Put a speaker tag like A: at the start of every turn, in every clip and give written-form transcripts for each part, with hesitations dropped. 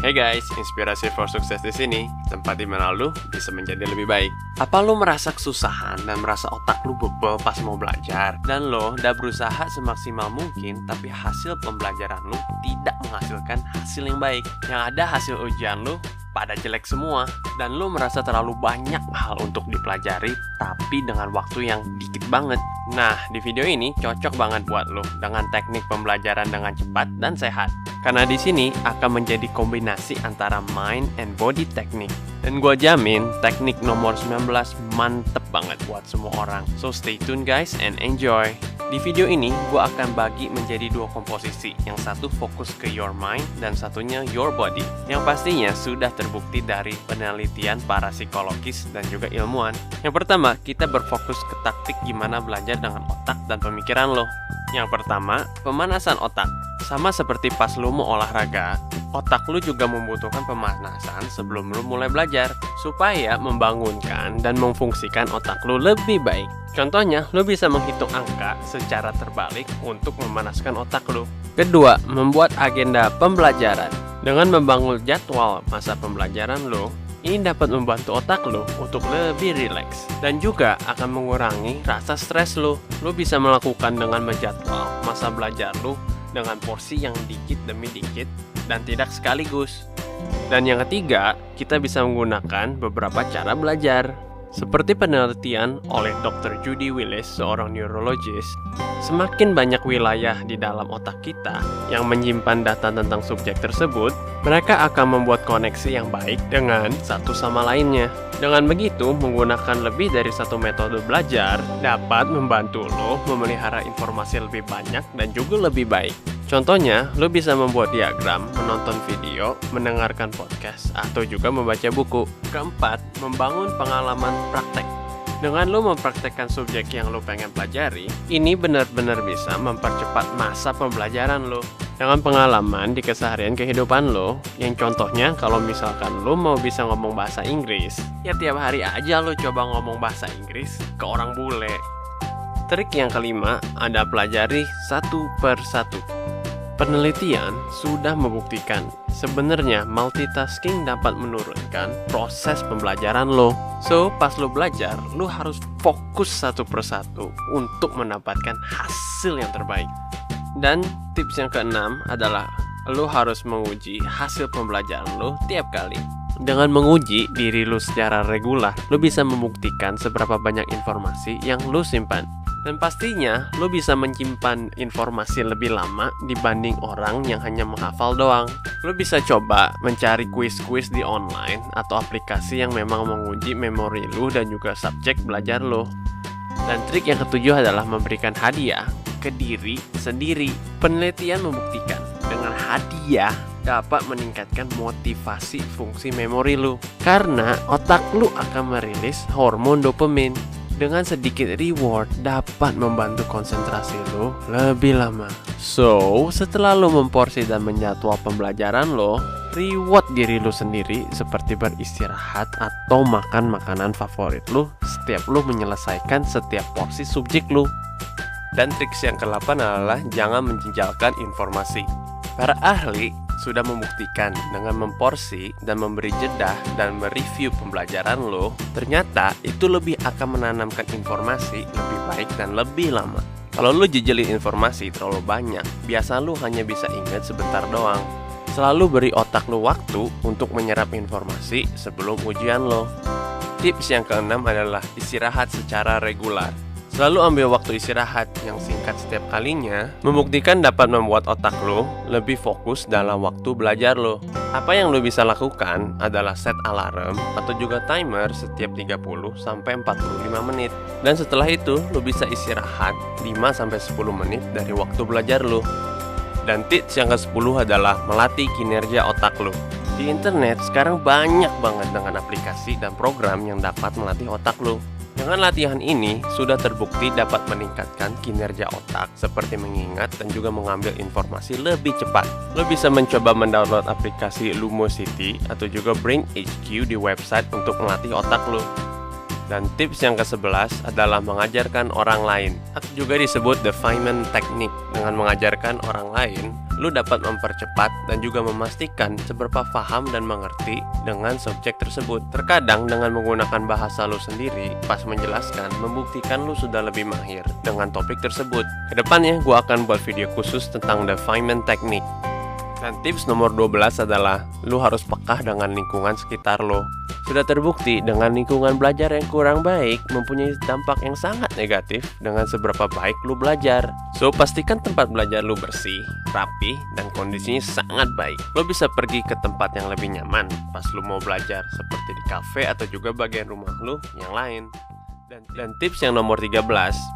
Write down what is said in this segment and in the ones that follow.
A: Hey guys, inspirasi for sukses di sini, tempat di mana lu bisa menjadi lebih baik. Apa lu merasa kesusahan dan merasa otak lu bebel pas mau belajar? Dan lo udah berusaha semaksimal mungkin, tapi hasil pembelajaran lu tidak menghasilkan hasil yang baik. Yang ada hasil ujian lu pada jelek semua, dan lu merasa terlalu banyak hal untuk dipelajari, tapi dengan waktu yang dikit banget. Nah, di video ini cocok banget buat lo dengan teknik pembelajaran dengan cepat dan sehat. Karena di sini akan menjadi kombinasi antara mind and body teknik. Dan gua jamin teknik nomor 19 mantep banget buat semua orang. So stay tuned guys and enjoy. Di video ini gua akan bagi menjadi dua komposisi. Yang satu fokus ke your mind dan satunya your body. Yang pastinya sudah terbukti dari penelitian para psikologis dan juga ilmuwan. Yang pertama, kita berfokus ke taktik gimana belajar dengan otak dan pemikiran lo. Yang pertama, pemanasan otak. Sama seperti pas lu mau olahraga, otak lu juga membutuhkan pemanasan sebelum lu mulai belajar, supaya membangunkan dan memfungsikan otak lu lebih baik. Contohnya, lu bisa menghitung angka secara terbalik untuk memanaskan otak lu. Kedua, membuat agenda pembelajaran. Dengan membangun jadwal masa pembelajaran lu, ini dapat membantu otak lo untuk lebih rileks dan juga akan mengurangi rasa stres lo. Lo bisa melakukan dengan menjadwal masa belajar lo dengan porsi yang dikit demi dikit dan tidak sekaligus. Dan yang ketiga, kita bisa menggunakan beberapa cara belajar. Seperti penelitian oleh Dr. Judy Willis, seorang neurologis, semakin banyak wilayah di dalam otak kita yang menyimpan data tentang subjek tersebut, mereka akan membuat koneksi yang baik dengan satu sama lainnya. Dengan begitu, menggunakan lebih dari satu metode belajar dapat membantu lo memelihara informasi lebih banyak dan juga lebih baik. Contohnya, lo bisa membuat diagram, menonton video, mendengarkan podcast, atau juga membaca buku. Keempat, membangun pengalaman praktek. Dengan lo mempraktekkan subjek yang lo pengen pelajari, ini benar-benar bisa mempercepat masa pembelajaran lo. Dengan pengalaman di keseharian kehidupan lo, yang contohnya kalau misalkan lo mau bisa ngomong bahasa Inggris, ya tiap hari aja lo coba ngomong bahasa Inggris ke orang bule. Trik yang kelima, ada pelajari satu per satu. Penelitian sudah membuktikan sebenarnya multitasking dapat menurunkan proses pembelajaran lo. So, pas lo belajar, lo harus fokus satu persatu untuk mendapatkan hasil yang terbaik. Dan tips yang keenam adalah lo harus menguji hasil pembelajaran lo tiap kali. Dengan menguji diri lo secara regular, lo bisa membuktikan seberapa banyak informasi yang lo simpan. Dan pastinya, lo bisa menyimpan informasi lebih lama dibanding orang yang hanya menghafal doang. Lo bisa coba mencari kuis-kuis di online atau aplikasi yang memang menguji memori lo dan juga subjek belajar lo. Dan trik yang ketujuh adalah memberikan hadiah ke diri sendiri. Penelitian membuktikan dengan hadiah dapat meningkatkan motivasi fungsi memori lo. Karena otak lo akan merilis hormon dopamin. Dengan sedikit reward dapat membantu konsentrasi lo lebih lama. So, setelah lo memporsi dan menjadwal pembelajaran lo, reward diri lo sendiri seperti beristirahat atau makan makanan favorit lo setiap lo menyelesaikan setiap porsi subjek lo. Dan triks yang ke-8 adalah jangan menjejalkan informasi. Para ahli sudah membuktikan dengan memporsi dan memberi jeda dan mereview pembelajaran lo, ternyata itu lebih akan menanamkan informasi lebih baik dan lebih lama. Kalau lo jejelin informasi terlalu banyak, biasa lo hanya bisa ingat sebentar doang. Selalu beri otak lo waktu untuk menyerap informasi sebelum ujian lo. Tips yang keenam adalah istirahat secara regular. Selalu ambil waktu istirahat yang singkat setiap kalinya, membuktikan dapat membuat otak lo lebih fokus dalam waktu belajar lo. Apa yang lo bisa lakukan adalah set alarm atau juga timer setiap 30-45 menit. Dan setelah itu, lo bisa istirahat 5-10 menit dari waktu belajar lo. Dan tips yang ke-10 adalah melatih kinerja otak lo. Di internet sekarang banyak banget dengan aplikasi dan program yang dapat melatih otak lo. Dengan latihan ini, sudah terbukti dapat meningkatkan kinerja otak seperti mengingat dan juga mengambil informasi lebih cepat. Lo bisa mencoba mendownload aplikasi Lumosity atau juga Brain HQ di website untuk melatih otak lo. Dan tips yang ke-11 adalah mengajarkan orang lain, atau juga disebut the Feynman Technique. Dengan mengajarkan orang lain, lu dapat mempercepat dan juga memastikan seberapa paham dan mengerti dengan subjek tersebut. Terkadang dengan menggunakan bahasa lu sendiri pas menjelaskan, membuktikan lu sudah lebih mahir dengan topik tersebut. Kedepannya gua akan buat video khusus tentang the Feynman Technique. Dan tips nomor 12 adalah lu harus peka dengan lingkungan sekitar lo. Sudah terbukti dengan lingkungan belajar yang kurang baik mempunyai dampak yang sangat negatif dengan seberapa baik lu belajar. So, pastikan tempat belajar lu bersih, rapi, dan kondisinya sangat baik. Lu bisa pergi ke tempat yang lebih nyaman pas lu mau belajar, seperti di kafe atau juga bagian rumah lu yang lain. Dan tips yang nomor 13,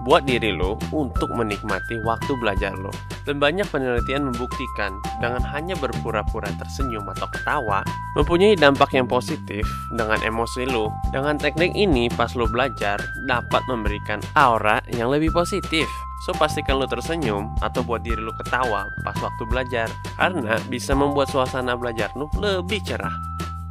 A: buat diri lo untuk menikmati waktu belajar lo. Dan banyak penelitian membuktikan dengan hanya berpura-pura tersenyum atau ketawa mempunyai dampak yang positif dengan emosi lo. Dengan teknik ini pas lo belajar dapat memberikan aura yang lebih positif. So, pastikan lo tersenyum atau buat diri lo ketawa pas waktu belajar, karena bisa membuat suasana belajar lo lebih cerah.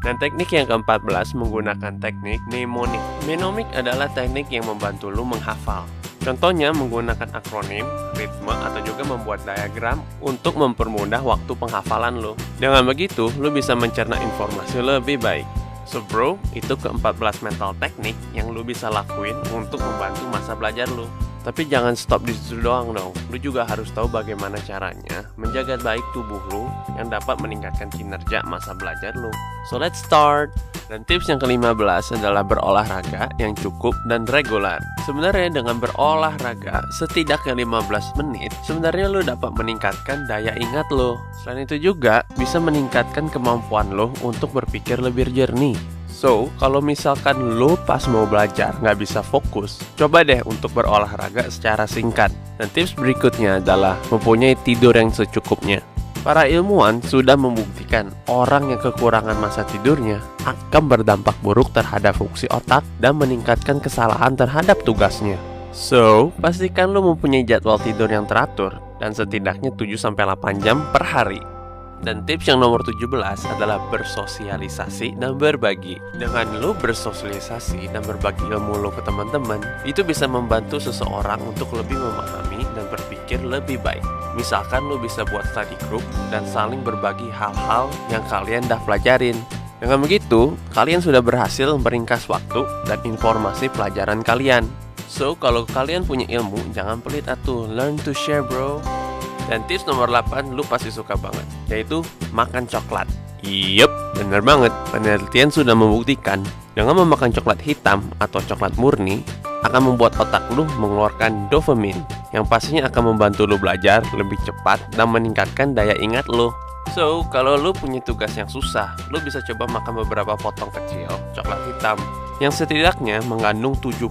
A: Dan teknik yang ke-14 menggunakan teknik mnemonic. Mnemonic adalah teknik yang membantu lu menghafal. Contohnya menggunakan akronim, ritme, atau juga membuat diagram untuk mempermudah waktu penghafalan lu. Dengan begitu, lu bisa mencerna informasi lebih baik. So bro, itu ke-14 mental teknik yang lu bisa lakuin untuk membantu masa belajar lu. Tapi jangan stop di situ doang dong. Lu juga harus tahu bagaimana caranya menjaga baik tubuh lu yang dapat meningkatkan kinerja masa belajar lu. So let's start. Dan tips yang ke-15 adalah berolahraga yang cukup dan reguler. Sebenarnya dengan berolahraga setidaknya 15 menit, sebenarnya lu dapat meningkatkan daya ingat lu. Selain itu juga bisa meningkatkan kemampuan lu untuk berpikir lebih jernih. So, kalau misalkan lo pas mau belajar nggak bisa fokus, coba deh untuk berolahraga secara singkat. Dan tips berikutnya adalah mempunyai tidur yang secukupnya. Para ilmuwan sudah membuktikan orang yang kekurangan masa tidurnya akan berdampak buruk terhadap fungsi otak dan meningkatkan kesalahan terhadap tugasnya. So, pastikan lo mempunyai jadwal tidur yang teratur dan setidaknya 7-8 jam per hari. Dan tips yang nomor 17 adalah bersosialisasi dan berbagi. Dengan lo bersosialisasi dan berbagi ilmu lo ke teman-teman, itu bisa membantu seseorang untuk lebih memahami dan berpikir lebih baik. Misalkan lo bisa buat study group dan saling berbagi hal-hal yang kalian dah pelajarin. Dengan begitu, kalian sudah berhasil meringkas waktu dan informasi pelajaran kalian. So, kalau kalian punya ilmu, jangan pelit atuh. Learn to share bro. Dan tips nomor 8 lu pasti suka banget, yaitu makan coklat. Yup, bener banget. Penelitian sudah membuktikan dengan memakan coklat hitam atau coklat murni akan membuat otak lu mengeluarkan dopamine, yang pastinya akan membantu lu belajar lebih cepat dan meningkatkan daya ingat lu. So, kalau lu punya tugas yang susah, lu bisa coba makan beberapa potong kecil coklat hitam yang setidaknya mengandung 70%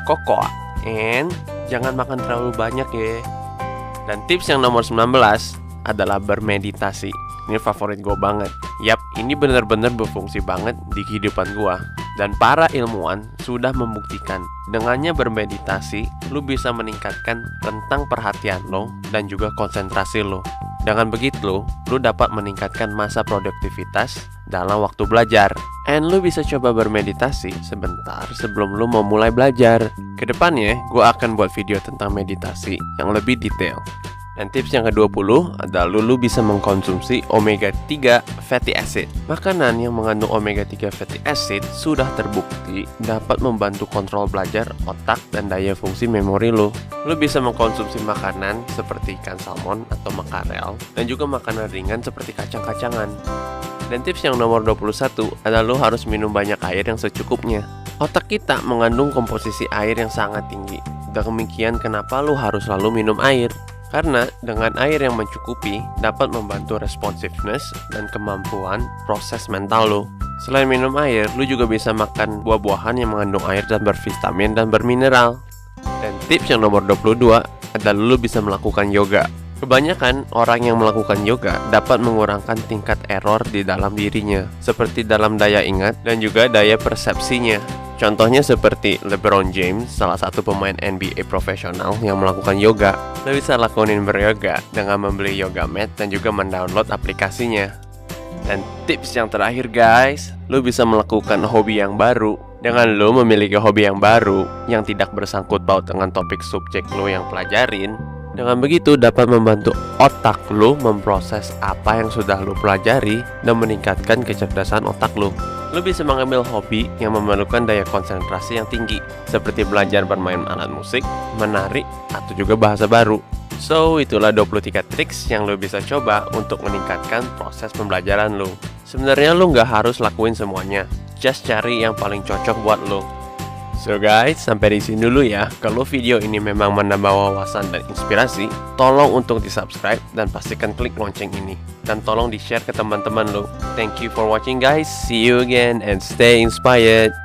A: kokoa. And jangan makan terlalu banyak ya. Dan tips yang nomor 19 adalah bermeditasi. Ini favorit gue banget. Yap, ini benar-benar berfungsi banget di kehidupan gue. Dan para ilmuwan sudah membuktikan dengannya bermeditasi, lu bisa meningkatkan rentang perhatian lo dan juga konsentrasi lo. Dengan begitu, lu dapat meningkatkan masa produktivitas dalam waktu belajar. And lu bisa coba bermeditasi sebentar sebelum lu mau mulai belajar. Kedepannya, gue akan buat video tentang meditasi yang lebih detail. Dan tips yang ke-20 adalah lu bisa mengkonsumsi omega 3 fatty acid. Makanan yang mengandung omega 3 fatty acid sudah terbukti dapat membantu kontrol belajar otak dan daya fungsi memori lu. Lu bisa mengkonsumsi makanan seperti ikan salmon atau makarel, dan juga makanan ringan seperti kacang-kacangan. Dan tips yang nomor 21 adalah lu harus minum banyak air yang secukupnya. Otak kita mengandung komposisi air yang sangat tinggi. Demikian kenapa lu harus selalu minum air. Karena dengan air yang mencukupi dapat membantu responsiveness dan kemampuan proses mental lo. Selain minum air, lu juga bisa makan buah-buahan yang mengandung air dan bervitamin dan bermineral. Dan tips yang nomor 22 adalah lu bisa melakukan yoga. Kebanyakan orang yang melakukan yoga dapat mengurangkan tingkat error di dalam dirinya, seperti dalam daya ingat dan juga daya persepsinya. Contohnya seperti LeBron James, salah satu pemain NBA profesional yang melakukan yoga. Lo bisa lakuin beryoga dengan membeli yoga mat dan juga mendownload aplikasinya. Dan tips yang terakhir guys, lo bisa melakukan hobi yang baru Dengan lo memiliki hobi yang baru yang tidak bersangkut paut dengan topik subjek lo yang pelajarin, dengan begitu dapat membantu otak lo memproses apa yang sudah lo pelajari dan meningkatkan kecerdasan otak lo. Lo bisa mengambil hobi yang memerlukan daya konsentrasi yang tinggi, seperti belajar bermain alat musik, menari, atau juga bahasa baru. So, itulah 23 triks yang lo bisa coba untuk meningkatkan proses pembelajaran lo. Sebenarnya lo nggak harus lakuin semuanya, just cari yang paling cocok buat lo. So guys, sampai di sini dulu ya. Kalau video ini memang menambah wawasan dan inspirasi, tolong untuk di-subscribe dan pastikan klik lonceng ini. Dan tolong di-share ke teman-teman lo. Thank you for watching guys. See you again and stay inspired.